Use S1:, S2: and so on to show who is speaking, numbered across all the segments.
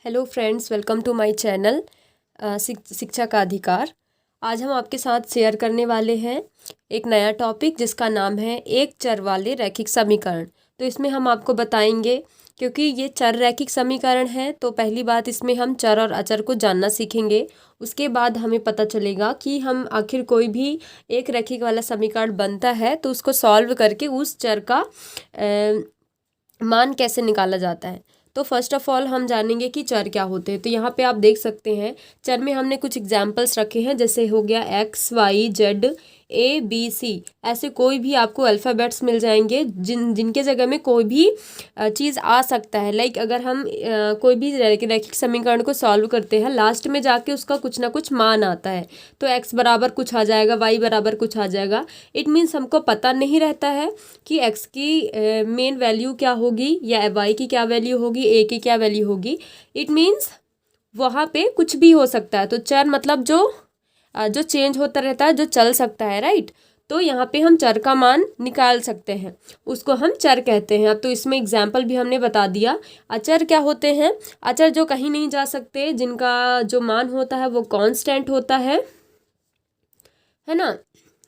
S1: Hello friends, welcome to my channel शिक्षा का अधिकार। आज हम आपके साथ शेयर करने वाले हैं एक नया टॉपिक जिसका नाम है एक चर वाले रैखिक समीकरण। तो इसमें हम आपको बताएंगे, क्योंकि ये चर रैखिक समीकरण है तो पहली बात इसमें हम चर और अचर को जानना सीखेंगे। उसके बाद हमें पता चलेगा कि हम आखिर कोई भी एक रैखिक वाला समीकरण बनता है तो उसको सॉल्व करके उस चर का मान कैसे निकाला जाता है। तो फर्स्ट ऑफ ऑल हम जानेंगे कि चर क्या होते हैं। तो यहाँ पे आप देख सकते हैं चर में हमने कुछ एग्जाम्पल्स रखे हैं, जैसे हो गया X Y Z A B C. ऐसे कोई भी आपको अल्फ़ाबेट्स मिल जाएंगे जिनके जगह में कोई भी चीज़ आ सकता है। लाइक अगर हम कोई भी रैखिक समीकरण को सॉल्व करते हैं, लास्ट में जाके उसका कुछ ना कुछ मान आता है। तो एक्स बराबर कुछ आ जाएगा, वाई बराबर कुछ आ जाएगा। इट मीन्स हमको पता नहीं रहता है कि एक्स की मेन वैल्यू क्या होगी या वाई की क्या वैल्यू होगी, ए की क्या वैल्यू होगी। इट मीन्स वहाँ पे कुछ भी हो सकता है। तो चर मतलब जो चेंज होता रहता है, जो चल सकता है, राइट। तो यहाँ पे हम चर का मान निकाल सकते हैं, उसको हम चर कहते हैं। अब तो इसमें एग्जाम्पल भी हमने बता दिया। अचर क्या होते हैं? अचर जो कहीं नहीं जा सकते, जिनका जो मान होता है वो कांस्टेंट होता है ना।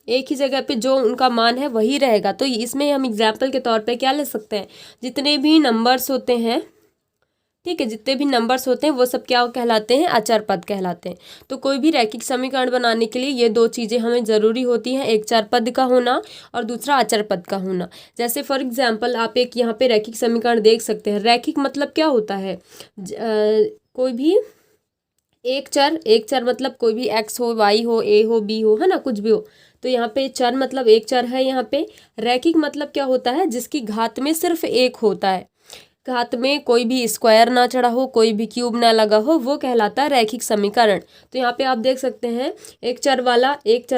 S1: एक ही जगह पे जो उनका मान है वही रहेगा। तो इसमें हम एग्जाम्पल के तौर पे क्या ले सकते हैं, जितने भी नंबर्स होते हैं, ठीक है, जितने भी नंबर्स होते हैं वो सब क्या कहलाते हैं? अचर पद कहलाते हैं। तो कोई भी रैखिक समीकरण बनाने के लिए ये दो चीज़ें हमें ज़रूरी होती हैं, एक चर पद का होना और दूसरा अचर पद का होना। जैसे फॉर एग्जांपल आप एक यहाँ पे रैखिक समीकरण देख सकते हैं। रैखिक मतलब क्या होता है? कोई भी एक चर मतलब कोई भी एक्स हो, वाई हो, ए हो, बी हो, है ना, कुछ भी हो। तो यहाँ पे चर मतलब एक चर है। यहाँ पे रैखिक मतलब क्या होता है? जिसकी घात में सिर्फ एक होता है, घात में कोई भी स्क्वायर ना चढ़ा हो, कोई भी क्यूब ना लगा हो, वो कहलाता है रैखिक समीकरण। तो यहाँ पे आप देख सकते हैं एक चर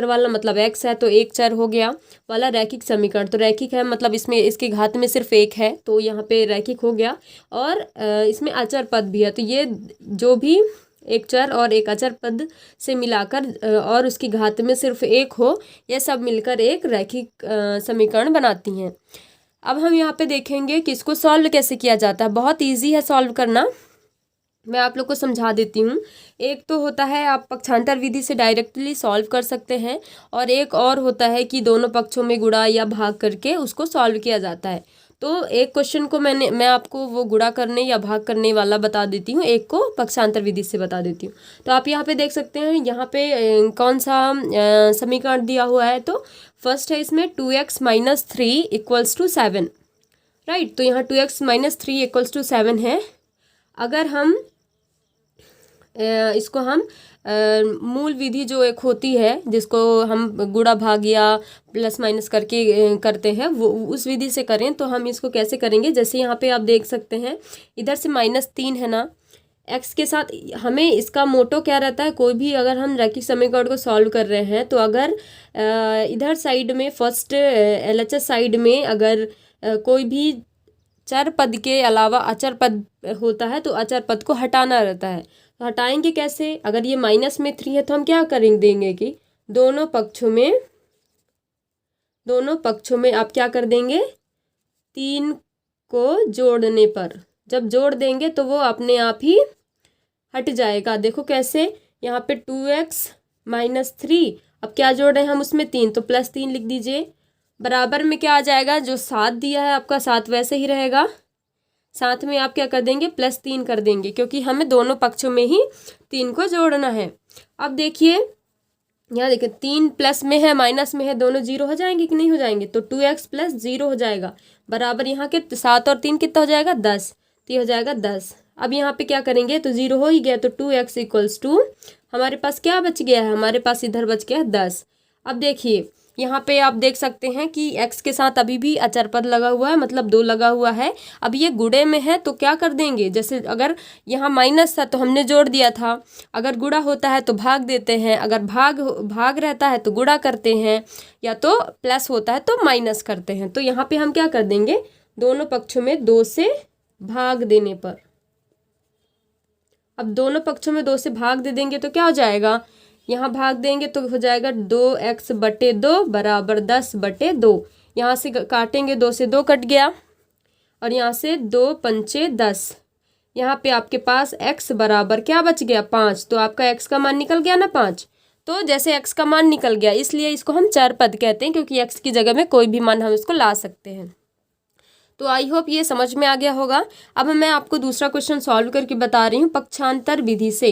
S1: वाला मतलब एक्स है, तो एक चर हो गया वाला रैखिक समीकरण। तो रैखिक है मतलब इसमें इसकी घात में सिर्फ एक है, तो यहाँ पे रैखिक हो गया। और इसमें अचर पद भी है। तो ये जो भी एक चर और एक अचर पद से मिलाकर और उसकी घात में सिर्फ एक हो, यह सब मिलकर एक रैखिक समीकरण बनाती हैं। अब हम यहाँ पे देखेंगे कि इसको सॉल्व कैसे किया जाता है। बहुत इजी है सॉल्व करना, मैं आप लोग को समझा देती हूँ। एक तो होता है आप पक्षांतर विधि से डायरेक्टली सॉल्व कर सकते हैं, और एक और होता है कि दोनों पक्षों में गुणा या भाग करके उसको सॉल्व किया जाता है। तो एक क्वेश्चन को मैं आपको वो गुणा करने या भाग करने वाला बता देती हूँ, एक को पक्षांतर विधि से बता देती हूँ। तो आप यहाँ पे देख सकते हैं, यहाँ पे कौन सा समीकरण दिया हुआ है। तो फर्स्ट है इसमें 2x minus 3 equals to 7, right. तो यहाँ 2x माइनस 3 इक्वल्स टू 7 है। अगर हम इसको हम मूल विधि जो एक होती है, जिसको हम गुणा भाग या प्लस माइनस करके करते हैं, वो उस विधि से करें तो हम इसको कैसे करेंगे। जैसे यहाँ पे आप देख सकते हैं, इधर से -3 है ना, एक्स के साथ हमें इसका मोटो क्या रहता है, कोई भी अगर हम रैखिक समीकरण को सॉल्व कर रहे हैं तो अगर इधर साइड में फर्स्ट LHS साइड में अगर कोई भी चर पद के अलावा अचर पद होता है तो अचर पद को हटाना रहता है। तो हटाएंगे कैसे? अगर ये -3 है तो हम क्या करेंगे, देंगे कि दोनों पक्षों में आप क्या कर देंगे, 3 को जोड़ने पर जब जोड़ देंगे तो वो अपने आप ही हट जाएगा। देखो कैसे, यहाँ पे 2x माइनस 3, अब क्या जोड़ रहे हैं हम उसमें 3, तो +3 लिख दीजिए। बराबर में क्या आ जाएगा, जो 7 दिया है आपका 7 वैसे ही रहेगा, साथ में आप क्या कर देंगे, +3 कर देंगे, क्योंकि हमें दोनों पक्षों में ही 3 को जोड़ना है। अब देखिए यहाँ देखिए, 3 प्लस में है माइनस में है, दोनों 0 हो जाएंगे कि नहीं हो जाएंगे। तो 2x + 0 हो जाएगा, बराबर यहाँ के 7 और 3 कितना हो जाएगा, 10। तो ये हो जाएगा 10। अब यहाँ पे क्या करेंगे, तो 0 हो ही गया, तो 2x इक्वल्स टू हमारे पास क्या बच गया है, हमारे पास इधर बच गया 10। अब देखिए यहाँ पे आप देख सकते हैं कि x के साथ अभी भी अचर पद लगा हुआ है, मतलब 2 लगा हुआ है। अब ये गुणे में है तो क्या कर देंगे, जैसे अगर यहाँ माइनस था तो हमने जोड़ दिया था, अगर गुणा होता है तो भाग देते हैं, अगर भाग रहता है तो गुणा करते हैं, या तो प्लस होता है तो माइनस करते हैं। तो यहाँ पे हम क्या कर देंगे, दोनों पक्षों में 2 से भाग देने पर, अब दोनों पक्षों में 2 से भाग दे देंगे तो क्या हो जाएगा, यहाँ भाग देंगे तो हो जाएगा 2x/2 बराबर 10/2। यहाँ से काटेंगे, 2 से 2 कट गया, और यहाँ से 2 पंचे 10, यहाँ पे आपके पास x बराबर क्या बच गया 5, तो आपका x का मान निकल गया ना 5। तो जैसे x का मान निकल गया इसलिए इसको हम चर पद कहते हैं, क्योंकि x की जगह में कोई भी मान हम इसको ला सकते हैं। तो आई होप ये समझ में आ गया होगा। अब मैं आपको दूसरा क्वेश्चन सॉल्व करके बता रही हूँ पक्षांतर विधि से।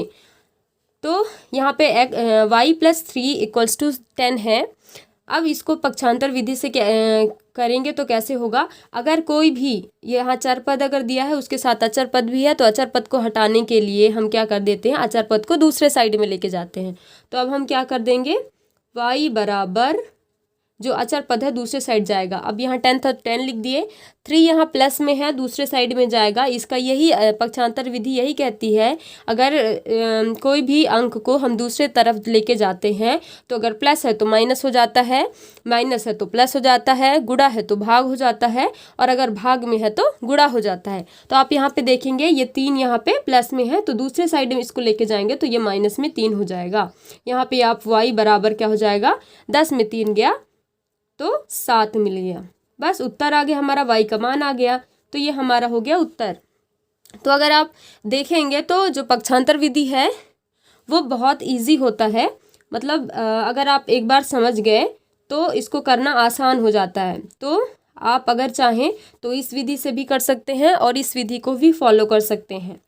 S1: तो यहाँ पे y+3 = 10 है। अब इसको पक्षांतर विधि से करेंगे तो कैसे होगा, अगर कोई भी यहाँ चर पद अगर दिया है उसके साथ अचर पद भी है तो अचर पद को हटाने के लिए हम क्या कर देते हैं, अचर पद को दूसरे साइड में लेके जाते हैं। तो अब हम क्या कर देंगे, y बराबर जो अचर पद है दूसरे साइड जाएगा। अब यहाँ 10 था 10 लिख दिए, 3 यहाँ प्लस में है दूसरे साइड में जाएगा। इसका यही पक्षांतर विधि यही कहती है, अगर कोई भी अंक को हम दूसरे तरफ लेके जाते हैं तो अगर प्लस है तो माइनस हो जाता है, माइनस है तो प्लस हो जाता है, गुणा है तो भाग हो जाता है, और अगर भाग में है तो गुणा हो जाता है। तो आप यहाँ पे देखेंगे ये 3 यहाँ पे प्लस में है तो दूसरे साइड में इसको लेके जाएंगे तो ये माइनस में 3 हो जाएगा। यहाँ पे आप y बराबर क्या हो जाएगा, 10 में 3 गया तो 7 मिल गया। बस उत्तर आ गया हमारा, y का मान आ गया। तो ये हमारा हो गया उत्तर। तो अगर आप देखेंगे तो जो पक्षांतर विधि है वो बहुत इजी होता है, मतलब अगर आप एक बार समझ गए तो इसको करना आसान हो जाता है। तो आप अगर चाहें तो इस विधि से भी कर सकते हैं और इस विधि को भी फॉलो कर सकते हैं।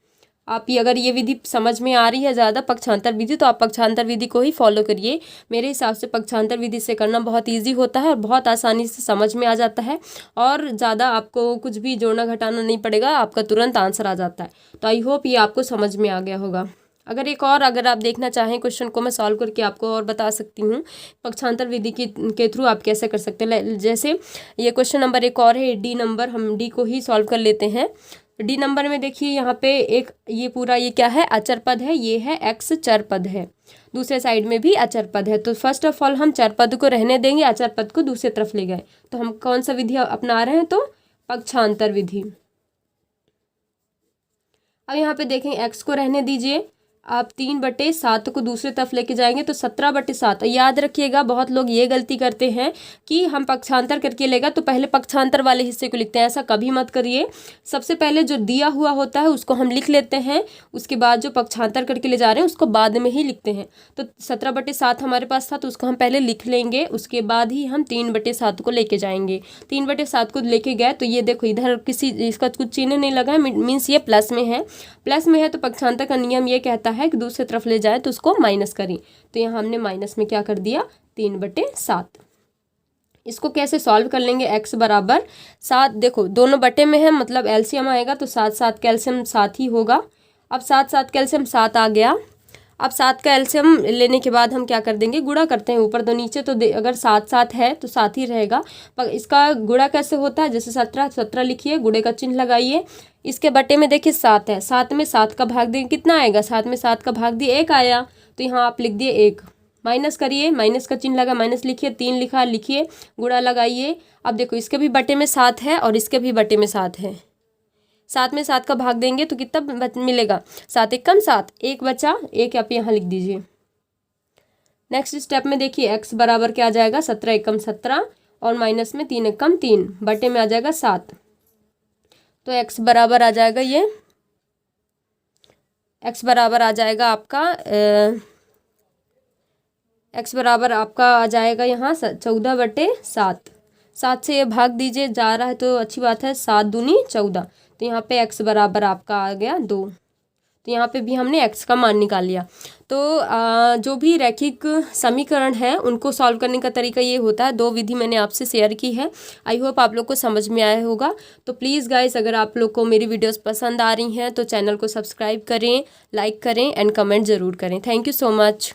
S1: आप ये अगर ये विधि समझ में आ रही है ज़्यादा पक्षांतर विधि, तो आप पक्षांतर विधि को ही फॉलो करिए। मेरे हिसाब से पक्षांतर विधि से करना बहुत इजी होता है और बहुत आसानी से समझ में आ जाता है, और ज़्यादा आपको कुछ भी जोड़ना घटाना नहीं पड़ेगा, आपका तुरंत आंसर आ जाता है। तो आई होप ये आपको समझ में आ गया होगा। अगर आप देखना चाहें क्वेश्चन को मैं सॉल्व करके आपको और बता सकती हूँ पक्षांतर विधि के थ्रू आप कैसे कर सकते हैं। जैसे ये क्वेश्चन नंबर एक और है, डी नंबर, हम डी को ही सॉल्व कर लेते हैं। डी नंबर में देखिए यहाँ पे एक ये पूरा ये क्या है, अचर पद है, ये है x चर पद है, दूसरे साइड में भी अचर पद है। तो फर्स्ट ऑफ ऑल हम चर पद को रहने देंगे, अचर पद को दूसरी तरफ ले गए। तो हम कौन सा विधि अपना रहे हैं, तो पक्षांतर विधि। अब यहाँ पे देखें x को रहने दीजिए, आप 3/7 को दूसरी तरफ लेके जाएंगे तो 17/7। याद रखिएगा बहुत लोग ये गलती करते हैं कि हम पक्षांतर करके लेगा तो पहले पक्षांतर वाले हिस्से को लिखते हैं, ऐसा कभी मत करिए। सबसे पहले जो दिया हुआ होता है उसको हम लिख लेते हैं, उसके बाद जो पक्षांतर करके ले जा रहे हैं उसको बाद में ही लिखते हैं। तो 17/7 हमारे पास था तो उसको हम पहले लिख लेंगे, उसके बाद ही हम 3/7 को लेके जाएंगे। 3/7 को लेके गए तो ये देखो इधर किसी इसका कुछ चिन्ह नहीं लगा है, मीन्स ये प्लस में है। प्लस में है तो पक्षांतर का नियम ये कहता है कि दूसरी तरफ ले जाए तो उसको माइनस करें। तो यहाँ हमने माइनस में क्या कर दिया, 3/7। इसको कैसे सॉल्व कर लेंगे, x बराबर 7, देखो दोनों बटे में है मतलब एलसीएम आएगा तो 7 कैल्शियम 7 ही होगा। अब 7 कैल्शियम 7 आ गया। अब 7 का एलसीएम लेने के बाद हम क्या कर देंगे, गुणा करते हैं ऊपर तो नीचे, तो अगर 7 है तो 7 ही रहेगा। पर इसका गुणा कैसे होता है, जैसे 17 लिखिए, गुणे का चिन्ह लगाइए। इसके बटे में देखिए 7 है, 7 में 7 का भाग देंगे कितना आएगा, 7 में 7 का भाग दिए 1 आया। तो यहाँ आप लिख दिए 1, माइनस करिए, माइनस का चिन्ह लगा, माइनस लिखिए, 3 लिखा, लिखिए, गुणा लगाइए। अब देखो इसके भी बटे में 7 है और इसके भी बटे में 7 है। 7 में 7 का भाग देंगे तो कितना मिलेगा, 7 1 कम 7, 1 बचा, 1 आप यहाँ लिख दीजिए। नेक्स्ट स्टेप में देखिए x बराबर क्या आ जाएगा, 17 1 कम 17 और माइनस में 3 1 कम 3, बटे में आ जाएगा 7। तो x बराबर आ जाएगा ये, x बराबर आ जाएगा आपका x बराबर आपका आ जाएगा यहाँ 14/7। 7 से ये भाग दीजिए, जा रहा है तो अच्छी बात है, 7 दूनी 14। तो यहाँ पे x बराबर आपका आ गया 2। तो यहाँ पे भी हमने x का मान निकाल लिया। तो जो भी रैखिक समीकरण है उनको सॉल्व करने का तरीका ये होता है। 2 विधि मैंने आपसे शेयर की है, आई होप आप लोग को समझ में आया होगा। तो प्लीज़ गाइस, अगर आप लोग को मेरी वीडियोस पसंद आ रही हैं तो चैनल को सब्सक्राइब करें, लाइक करें एंड कमेंट ज़रूर करें। Thank you so much.